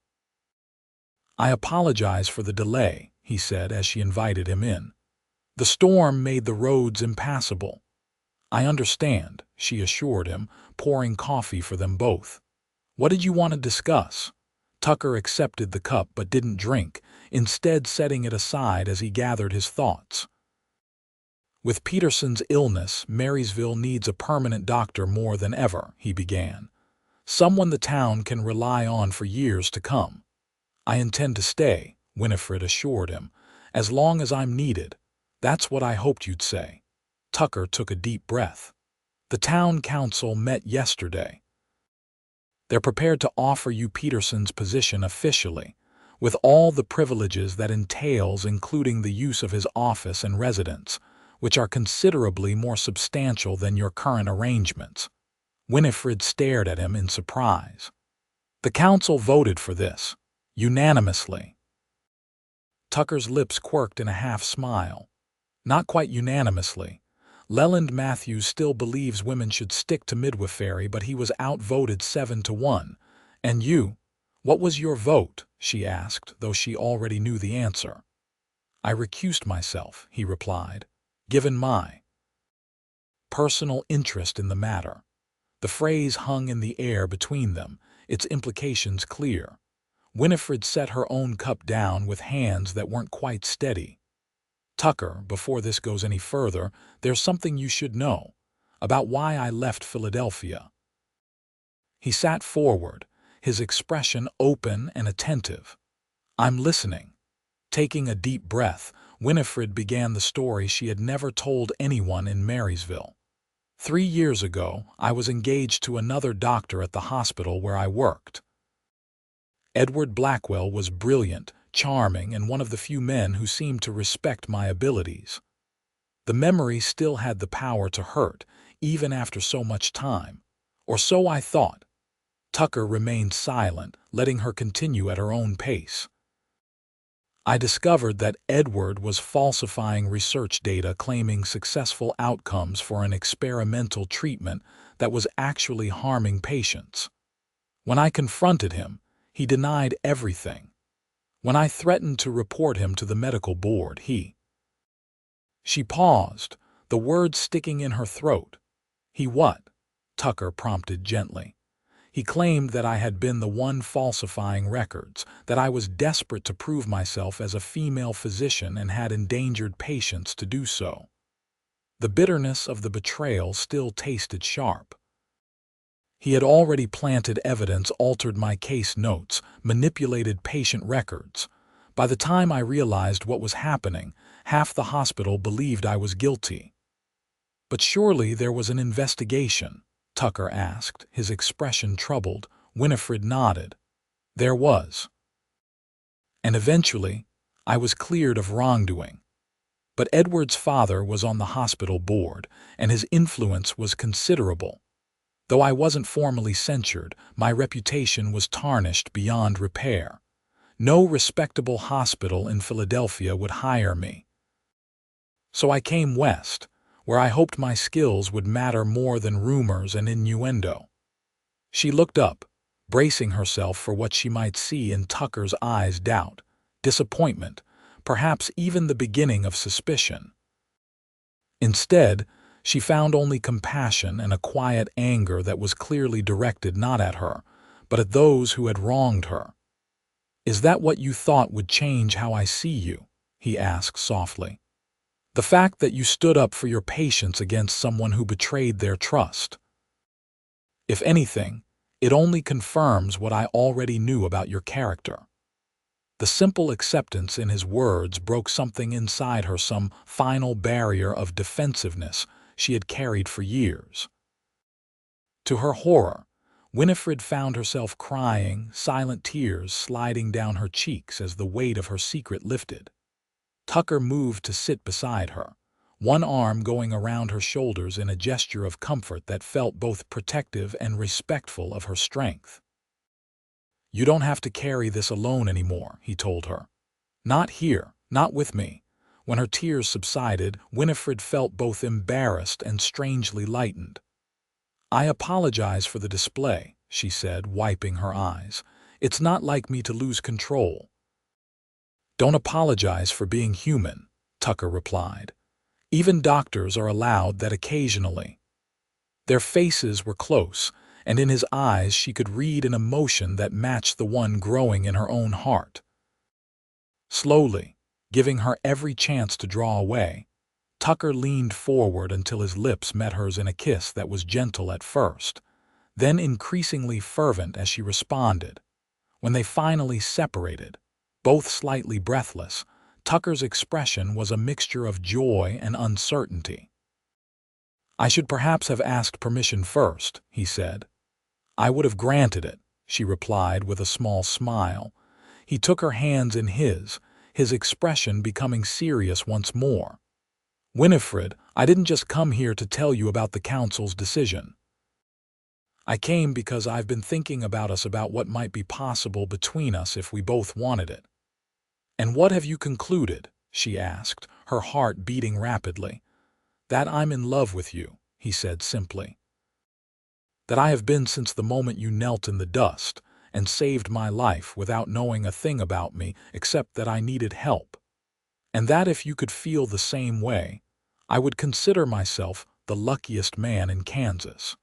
[SPEAKER 1] "I apologize for the delay," he said as she invited him in. "The storm made the roads impassable." "I understand," she assured him, pouring coffee for them both. "What did you want to discuss?" Tucker accepted the cup but didn't drink, instead setting it aside as he gathered his thoughts. "With Peterson's illness, Marysville needs a permanent doctor more than ever," he began. "Someone the town can rely on for years to come." "I intend to stay," Winifred assured him, "as long as I'm needed." "That's what I hoped you'd say." Tucker took a deep breath. "The town council met yesterday. They're prepared to offer you Peterson's position officially, with all the privileges that entails, including the use of his office and residence, which are considerably more substantial than your current arrangements." Winifred stared at him in surprise. "The council voted for this, unanimously." Tucker's lips quirked in a half-smile. "Not quite unanimously. Leland Matthews still believes women should stick to midwifery, but he was outvoted 7-1. And you? What was your vote?" she asked, though she already knew the answer. "I recused myself," he replied, "given my personal interest in the matter." The phrase hung in the air between them, its implications clear. Winifred set her own cup down with hands that weren't quite steady. "Tucker, before this goes any further, there's something you should know about why I left Philadelphia." He sat forward, his expression open and attentive. "I'm listening." Taking a deep breath, Winifred began the story she had never told anyone in Marysville. 3 years ago, I was engaged to another doctor at the hospital where I worked. Edward Blackwell was brilliant, charming, and one of the few men who seemed to respect my abilities. The memory still had the power to hurt, even after so much time. Or so I thought. Tucker remained silent, letting her continue at her own pace. "I discovered that Edward was falsifying research data claiming successful outcomes for an experimental treatment that was actually harming patients. When I confronted him, he denied everything. When I threatened to report him to the medical board, She paused, the words sticking in her throat. "He what?" Tucker prompted gently. "He claimed that I had been the one falsifying records, that I was desperate to prove myself as a female physician and had endangered patients to do so." The bitterness of the betrayal still tasted sharp. "He had already planted evidence, altered my case notes, manipulated patient records. By the time I realized what was happening, half the hospital believed I was guilty." "But surely there was an investigation?" Tucker asked, his expression troubled. Winifred nodded. "There was. And eventually, I was cleared of wrongdoing. But Edward's father was on the hospital board, and his influence was considerable. Though I wasn't formally censured, my reputation was tarnished beyond repair. No respectable hospital in Philadelphia would hire me. So I came west, where I hoped my skills would matter more than rumors and innuendo." She looked up, bracing herself for what she might see in Tucker's eyes: doubt, disappointment, perhaps even the beginning of suspicion. Instead, she found only compassion and a quiet anger that was clearly directed not at her, but at those who had wronged her. "Is that what you thought would change how I see you?" he asked softly. "The fact that you stood up for your patients against someone who betrayed their trust? If anything, it only confirms what I already knew about your character." The simple acceptance in his words broke something inside her, some final barrier of defensiveness she had carried for years. To her horror, Winifred found herself crying, silent tears sliding down her cheeks as the weight of her secret lifted. Tucker moved to sit beside her, one arm going around her shoulders in a gesture of comfort that felt both protective and respectful of her strength. "You don't have to carry this alone anymore," he told her. "Not here, not with me." When her tears subsided, Winifred felt both embarrassed and strangely lightened. "I apologize for the display," she said, wiping her eyes. "It's not like me to lose control." "Don't apologize for being human," Tucker replied. "Even doctors are allowed that occasionally." Their faces were close, and in his eyes she could read an emotion that matched the one growing in her own heart. Slowly, giving her every chance to draw away, Tucker leaned forward until his lips met hers in a kiss that was gentle at first, then increasingly fervent as she responded. When they finally separated, both slightly breathless, Tucker's expression was a mixture of joy and uncertainty. "I should perhaps have asked permission first," he said. "I would have granted it," she replied with a small smile. He took her hands in his expression becoming serious once more. "Winifred, I didn't just come here to tell you about the council's decision. I came because I've been thinking about what might be possible between us if we both wanted it." "And what have you concluded?" she asked, her heart beating rapidly. "That I'm in love with you," he said simply. "That I have been since the moment you knelt in the dust and saved my life without knowing a thing about me except that I needed help. And that if you could feel the same way, I would consider myself the luckiest man in Kansas."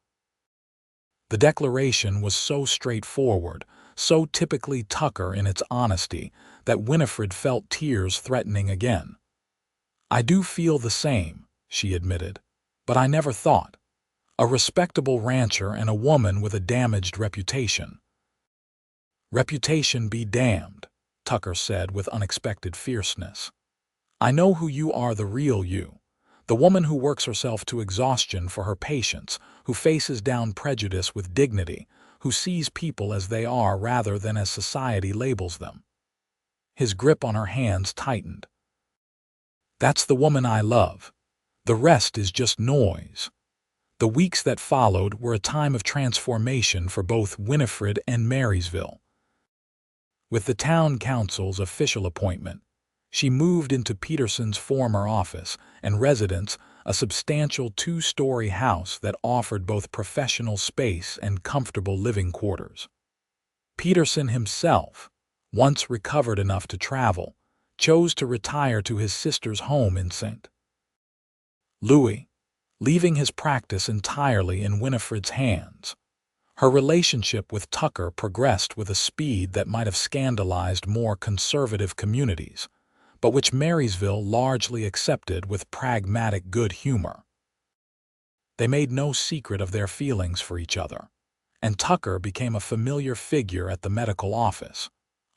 [SPEAKER 1] The declaration was so straightforward, so typically Tucker in its honesty, that Winifred felt tears threatening again. "I do feel the same," she admitted, "but I never thought. A respectable rancher and a woman with a damaged reputation." "Reputation be damned," Tucker said with unexpected fierceness. "I know who you are, the real you. The woman who works herself to exhaustion for her patients, who faces down prejudice with dignity, who sees people as they are rather than as society labels them." His grip on her hands tightened. "That's the woman I love. The rest is just noise." The weeks that followed were a time of transformation for both Winifred and Marysville. With the town council's official appointment, she moved into Peterson's former office and residence, a substantial two-story house that offered both professional space and comfortable living quarters. Peterson himself, once recovered enough to travel, chose to retire to his sister's home in St. Louis, leaving his practice entirely in Winifred's hands. Her relationship with Tucker progressed with a speed that might have scandalized more conservative communities, but which Marysville largely accepted with pragmatic good humor. They made no secret of their feelings for each other, and Tucker became a familiar figure at the medical office,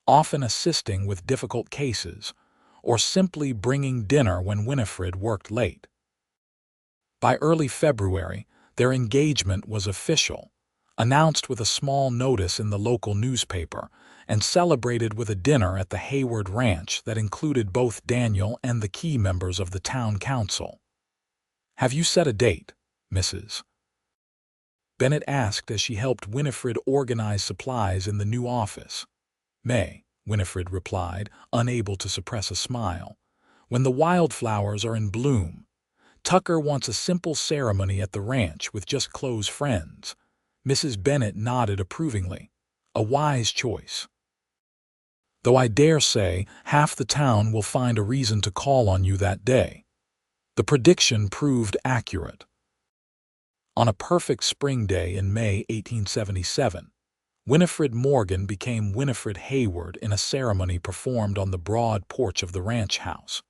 [SPEAKER 1] often assisting with difficult cases or simply bringing dinner when Winifred worked late. By early February, their engagement was official, announced with a small notice in the local newspaper, and celebrated with a dinner at the Hayward ranch that included both Daniel and the key members of the town council. "Have you set a date, Mrs. Bennett asked as she helped Winifred organize supplies in the new office. "May," Winifred replied, unable to suppress a smile. "When the wildflowers are in bloom. Tucker wants a simple ceremony at the ranch with just close friends." Mrs. Bennett nodded approvingly. "A wise choice. Though I dare say half the town will find a reason to call on you that day." The prediction proved accurate. On a perfect spring day in May 1877, Winifred Morgan became Winifred Hayward in a ceremony performed on the broad porch of the ranch house,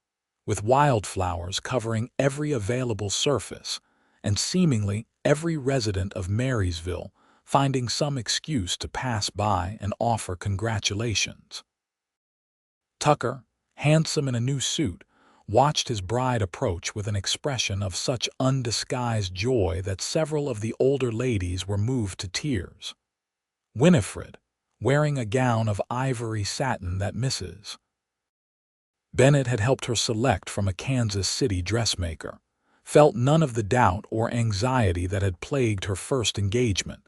[SPEAKER 1] with wildflowers covering every available surface, and seemingly every resident of Marysville finding some excuse to pass by and offer congratulations. Tucker, handsome in a new suit, watched his bride approach with an expression of such undisguised joy that several of the older ladies were moved to tears. Winifred, wearing a gown of ivory satin that Mrs. Bennett had helped her select from a Kansas City dressmaker, felt none of the doubt or anxiety that had plagued her first engagement.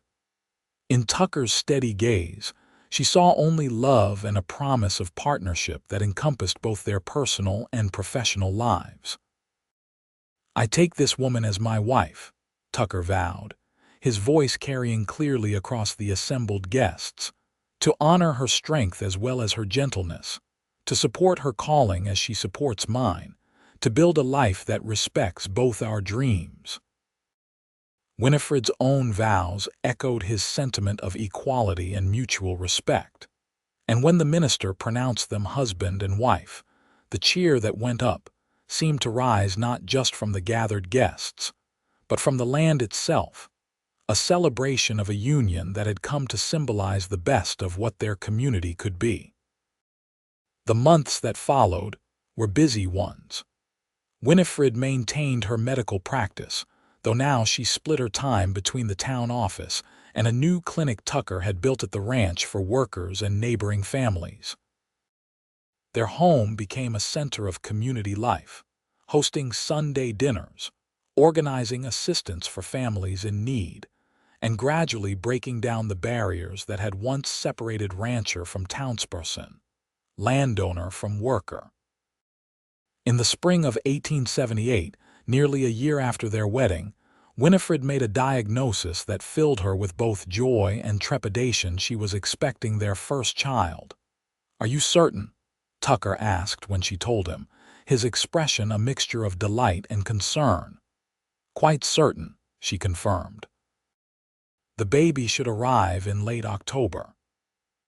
[SPEAKER 1] In Tucker's steady gaze, she saw only love and a promise of partnership that encompassed both their personal and professional lives. "I take this woman as my wife," Tucker vowed, his voice carrying clearly across the assembled guests, "to honor her strength as well as her gentleness, to support her calling as she supports mine, to build a life that respects both our dreams." Winifred's own vows echoed his sentiment of equality and mutual respect, and when the minister pronounced them husband and wife, the cheer that went up seemed to rise not just from the gathered guests, but from the land itself, a celebration of a union that had come to symbolize the best of what their community could be. The months that followed were busy ones. Winifred maintained her medical practice, though now she split her time between the town office and a new clinic Tucker had built at the ranch for workers and neighboring families. Their home became a center of community life, hosting Sunday dinners, organizing assistance for families in need, and gradually breaking down the barriers that had once separated rancher from townsperson, landowner from worker. In the spring of 1878, nearly a year after their wedding, Winifred made a diagnosis that filled her with both joy and trepidation. She was expecting their first child. "Are you certain?" Tucker asked when she told him, his expression a mixture of delight and concern. "Quite certain," she confirmed. The baby should arrive in late October.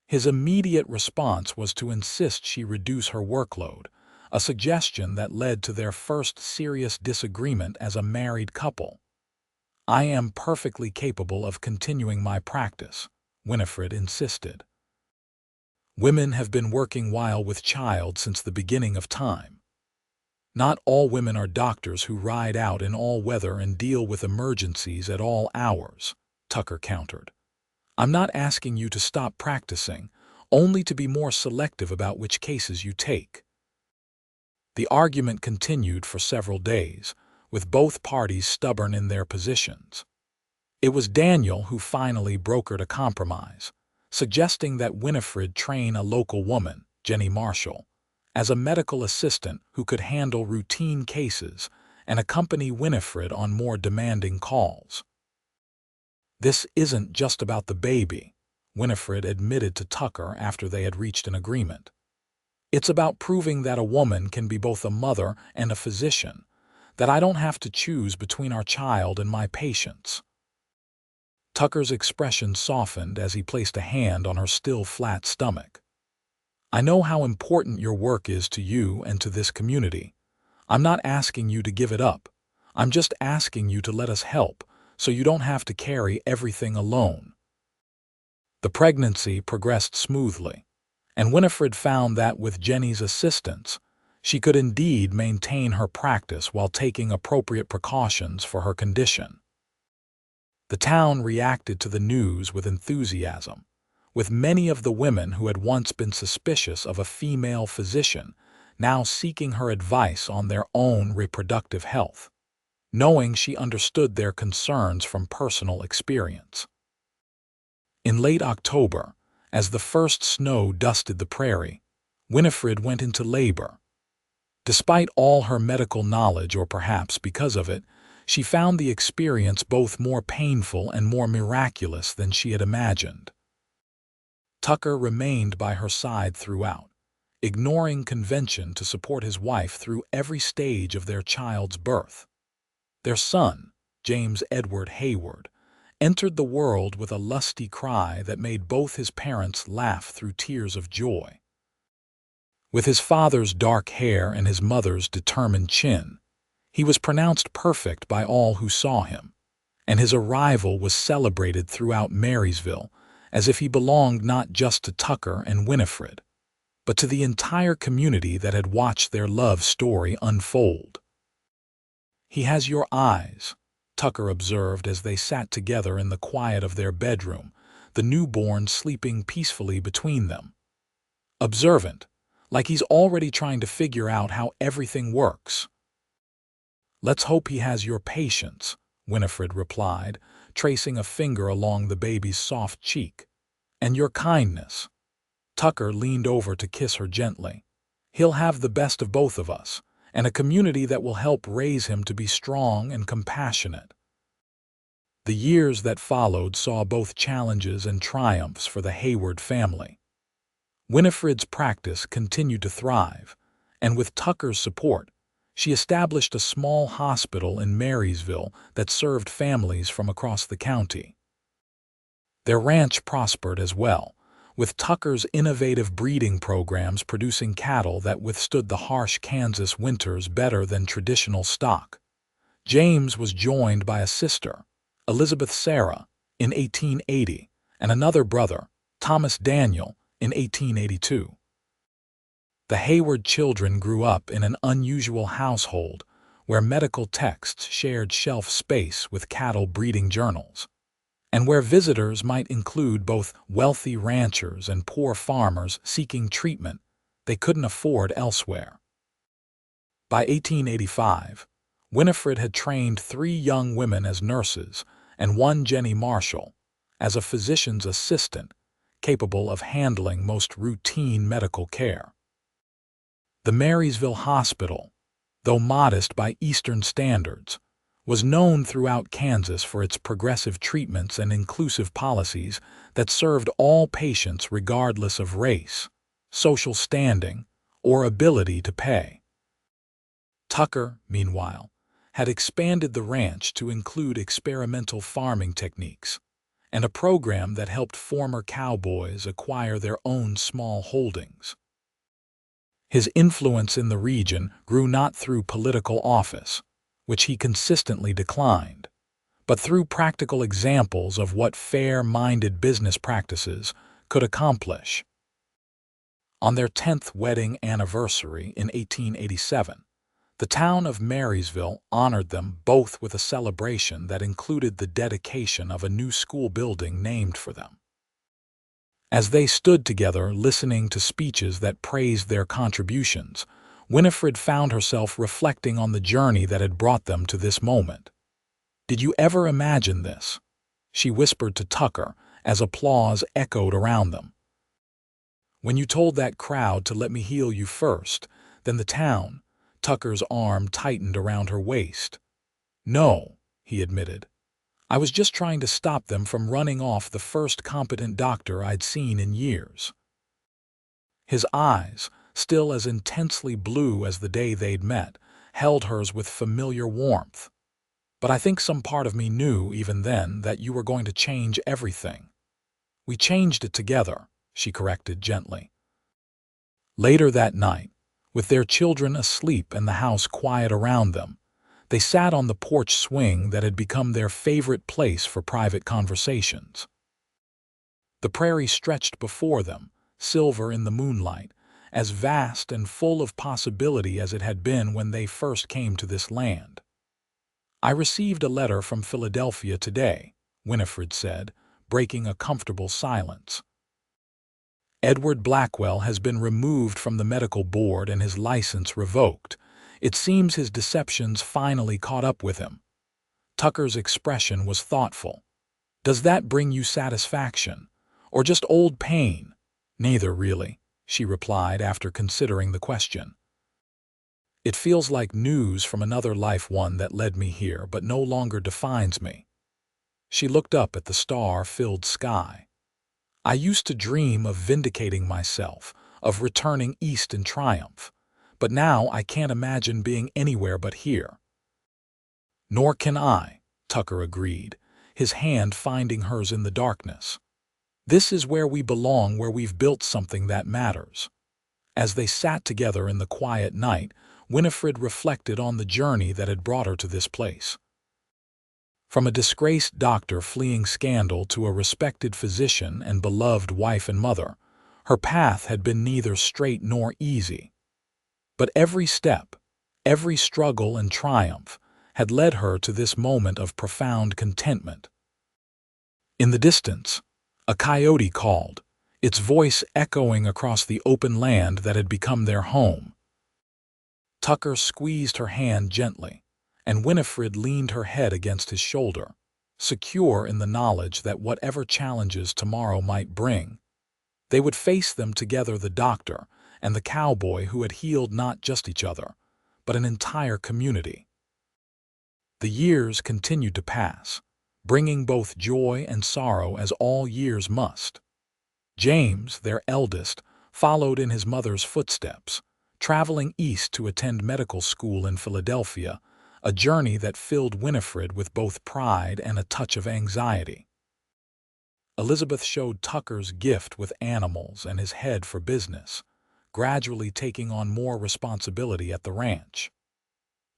[SPEAKER 1] His immediate response was to insist she reduce her workload, a suggestion that led to their first serious disagreement as a married couple. "I am perfectly capable of continuing my practice," Winifred insisted. "Women have been working while with child since the beginning of time. Not all women are doctors who ride out in all weather and deal with emergencies at all hours," Tucker countered. "I'm not asking you to stop practicing, only to be more selective about which cases you take." The argument continued for several days, with both parties stubborn in their positions. It was Daniel who finally brokered a compromise, suggesting that Winifred train a local woman, Jenny Marshall, as a medical assistant who could handle routine cases and accompany Winifred on more demanding calls. "This isn't just about the baby," Winifred admitted to Tucker after they had reached an agreement. "It's about proving that a woman can be both a mother and a physician, that I don't have to choose between our child and my patients." Tucker's expression softened as he placed a hand on her still flat stomach. "I know how important your work is to you and to this community. I'm not asking you to give it up. I'm just asking you to let us help, so you don't have to carry everything alone." The pregnancy progressed smoothly, and Winifred found that with Jenny's assistance, she could indeed maintain her practice while taking appropriate precautions for her condition. The town reacted to the news with enthusiasm, with many of the women who had once been suspicious of a female physician now seeking her advice on their own reproductive health, knowing she understood their concerns from personal experience. In late October, as the first snow dusted the prairie, Winifred went into labor. Despite all her medical knowledge, or perhaps because of it, she found the experience both more painful and more miraculous than she had imagined. Tucker remained by her side throughout, ignoring convention to support his wife through every stage of their child's birth. Their son, James Edward Hayward, entered the world with a lusty cry that made both his parents laugh through tears of joy. With his father's dark hair and his mother's determined chin, he was pronounced perfect by all who saw him, and his arrival was celebrated throughout Marysville as if he belonged not just to Tucker and Winifred, but to the entire community that had watched their love story unfold. "He has your eyes," Tucker observed as they sat together in the quiet of their bedroom, the newborn sleeping peacefully between them. Observant, like he's already trying to figure out how everything works. "Let's hope he has your patience," Winifred replied, tracing a finger along the baby's soft cheek. "And your kindness." Tucker leaned over to kiss her gently. "He'll have the best of both of us, and a community that will help raise him to be strong and compassionate." The years that followed saw both challenges and triumphs for the Hayward family. Winifred's practice continued to thrive, and with Tucker's support, she established a small hospital in Marysville that served families from across the county. Their ranch prospered as well, with Tucker's innovative breeding programs producing cattle that withstood the harsh Kansas winters better than traditional stock. James was joined by a sister, Elizabeth Sarah, in 1880, and another brother, Thomas Daniel, in 1882. The Hayward children grew up in an unusual household where medical texts shared shelf space with cattle breeding journals, and where visitors might include both wealthy ranchers and poor farmers seeking treatment they couldn't afford elsewhere. By 1885, Winifred had trained 3 young women as nurses and 1 Jenny Marshall as a physician's assistant capable of handling most routine medical care. The Marysville Hospital, though modest by Eastern standards, was known throughout Kansas for its progressive treatments and inclusive policies that served all patients regardless of race, social standing, or ability to pay. Tucker, meanwhile, had expanded the ranch to include experimental farming techniques and a program that helped former cowboys acquire their own small holdings. His influence in the region grew not through political office, which he consistently declined, but through practical examples of what fair-minded business practices could accomplish. On their 10th wedding anniversary in 1887, the town of Marysville honored them both with a celebration that included the dedication of a new school building named for them. As they stood together listening to speeches that praised their contributions, Winifred found herself reflecting on the journey that had brought them to this moment. "Did you ever imagine this?" she whispered to Tucker as applause echoed around them. "When you told that crowd to let me heal you first, then the town," Tucker's arm tightened around her waist. "No," he admitted. "I was just trying to stop them from running off the first competent doctor I'd seen in years." His eyes, still as intensely blue as the day they'd met, held hers with familiar warmth. "But I think some part of me knew even then that you were going to change everything." "We changed it together," she corrected gently. Later that night, with their children asleep and the house quiet around them, they sat on the porch swing that had become their favorite place for private conversations. The prairie stretched before them, silver in the moonlight, as vast and full of possibility as it had been when they first came to this land. "I received a letter from Philadelphia today," Winifred said, breaking a comfortable silence. "Edward Blackwell has been removed from the medical board and his license revoked. It seems his deceptions finally caught up with him." Tucker's expression was thoughtful. "Does that bring you satisfaction? Or just old pain?" "Neither, really," she replied after considering the question. "It feels like news from another life, one that led me here but no longer defines me." She looked up at the star-filled sky. "I used to dream of vindicating myself, of returning east in triumph, but now I can't imagine being anywhere but here." "Nor can I," Tucker agreed, his hand finding hers in the darkness. "This is where we belong, where we've built something that matters." As they sat together in the quiet night, Winifred reflected on the journey that had brought her to this place. From a disgraced doctor fleeing scandal to a respected physician and beloved wife and mother, her path had been neither straight nor easy. But every step, every struggle and triumph had led her to this moment of profound contentment. In the distance, A coyote called, its voice echoing across the open land that had become their home. Tucker squeezed her hand gently, and Winifred leaned her head against his shoulder, secure in the knowledge that whatever challenges tomorrow might bring, they would face them together, the doctor and the cowboy who had healed not just each other, but an entire community. The years continued to pass, bringing both joy and sorrow as all years must. James, their eldest, followed in his mother's footsteps, traveling east to attend medical school in Philadelphia, a journey that filled Winifred with both pride and a touch of anxiety. Elizabeth showed Tucker's gift with animals and his head for business, gradually taking on more responsibility at the ranch.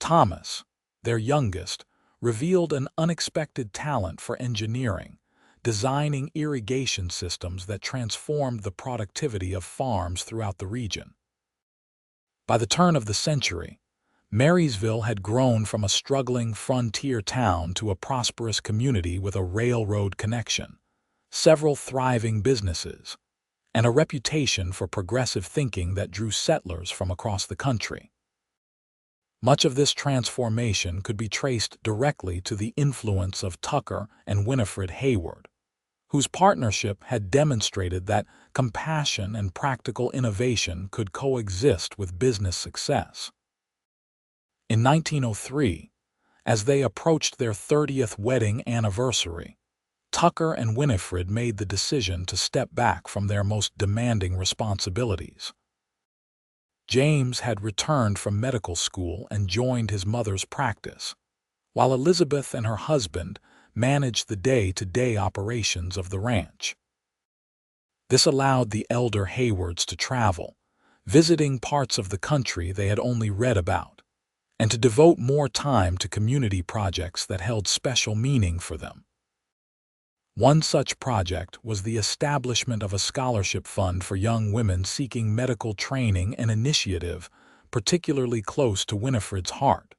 [SPEAKER 1] Thomas, their youngest, revealed an unexpected talent for engineering, designing irrigation systems that transformed the productivity of farms throughout the region. By the turn of the century, Marysville had grown from a struggling frontier town to a prosperous community with a railroad connection, several thriving businesses, and a reputation for progressive thinking that drew settlers from across the country. Much of this transformation could be traced directly to the influence of Tucker and Winifred Hayward, whose partnership had demonstrated that compassion and practical innovation could coexist with business success. In 1903, as they approached their 30th wedding anniversary, Tucker and Winifred made the decision to step back from their most demanding responsibilities. James had returned from medical school and joined his mother's practice, while Elizabeth and her husband managed the day-to-day operations of the ranch. This allowed the elder Haywards to travel, visiting parts of the country they had only read about, and to devote more time to community projects that held special meaning for them. One such project was the establishment of a scholarship fund for young women seeking medical training, an initiative particularly close to Winifred's heart.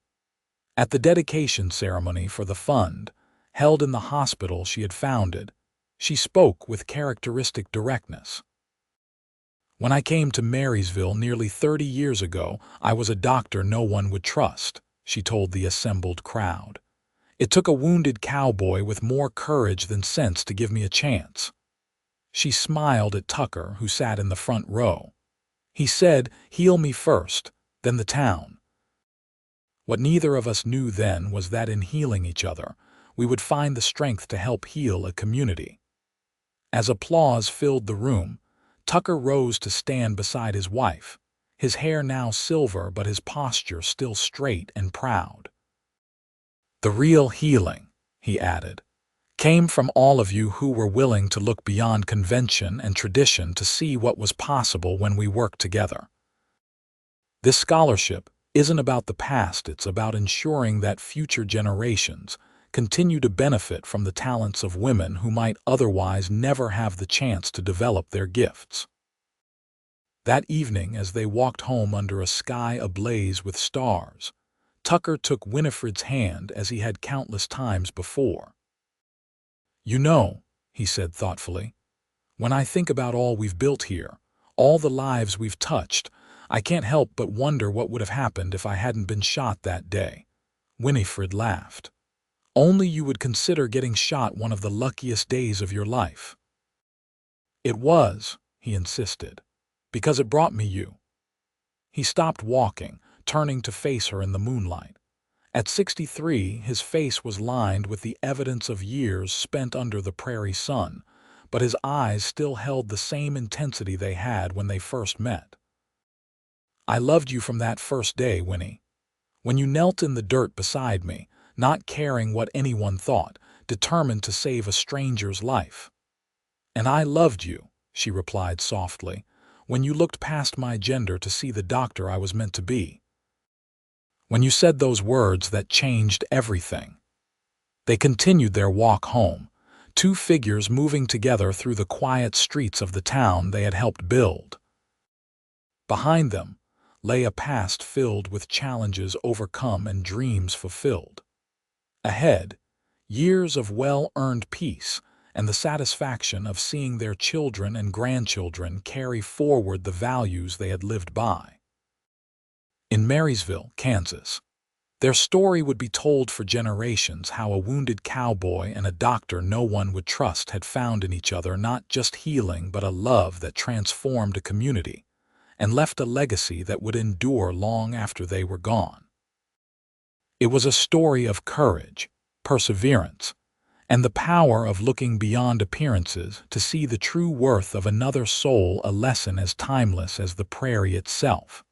[SPEAKER 1] At the dedication ceremony for the fund, held in the hospital she had founded, she spoke with characteristic directness. "When I came to Marysville nearly 30 years ago, I was a doctor no one would trust," she told the assembled crowd. "It took a wounded cowboy with more courage than sense to give me a chance." She smiled at Tucker, who sat in the front row. He said, "Heal me first, then the town." What neither of us knew then was that in healing each other, we would find the strength to help heal a community. As applause filled the room, Tucker rose to stand beside his wife, his hair now silver but his posture still straight and proud. "The real healing," he added, "came from all of you who were willing to look beyond convention and tradition to see what was possible when we worked together. This scholarship isn't about the past, it's about ensuring that future generations continue to benefit from the talents of women who might otherwise never have the chance to develop their gifts." That evening, as they walked home under a sky ablaze with stars, Tucker took Winifred's hand as he had countless times before. "You know," he said thoughtfully, "when I think about all we've built here, all the lives we've touched, I can't help but wonder what would have happened if I hadn't been shot that day." Winifred laughed. "Only you would consider getting shot one of the luckiest days of your life." "It was," he insisted, "because it brought me you." He stopped walking, turning to face her in the moonlight. At 63, his face was lined with the evidence of years spent under the prairie sun, but his eyes still held the same intensity they had when they first met. "I loved you from that first day, Winnie. When you knelt in the dirt beside me, not caring what anyone thought, determined to save a stranger's life. And I loved you," she replied softly, "when you looked past my gender to see the doctor I was meant to be. When you said those words that changed everything." They continued their walk home, two figures moving together through the quiet streets of the town they had helped build. Behind them lay a past filled with challenges overcome and dreams fulfilled. Ahead, years of well-earned peace and the satisfaction of seeing their children and grandchildren carry forward the values they had lived by. In Marysville, Kansas, their story would be told for generations how a wounded cowboy and a doctor no one would trust had found in each other not just healing but a love that transformed a community and left a legacy that would endure long after they were gone. It was a story of courage, perseverance, and the power of looking beyond appearances to see the true worth of another soul, a lesson as timeless as the prairie itself.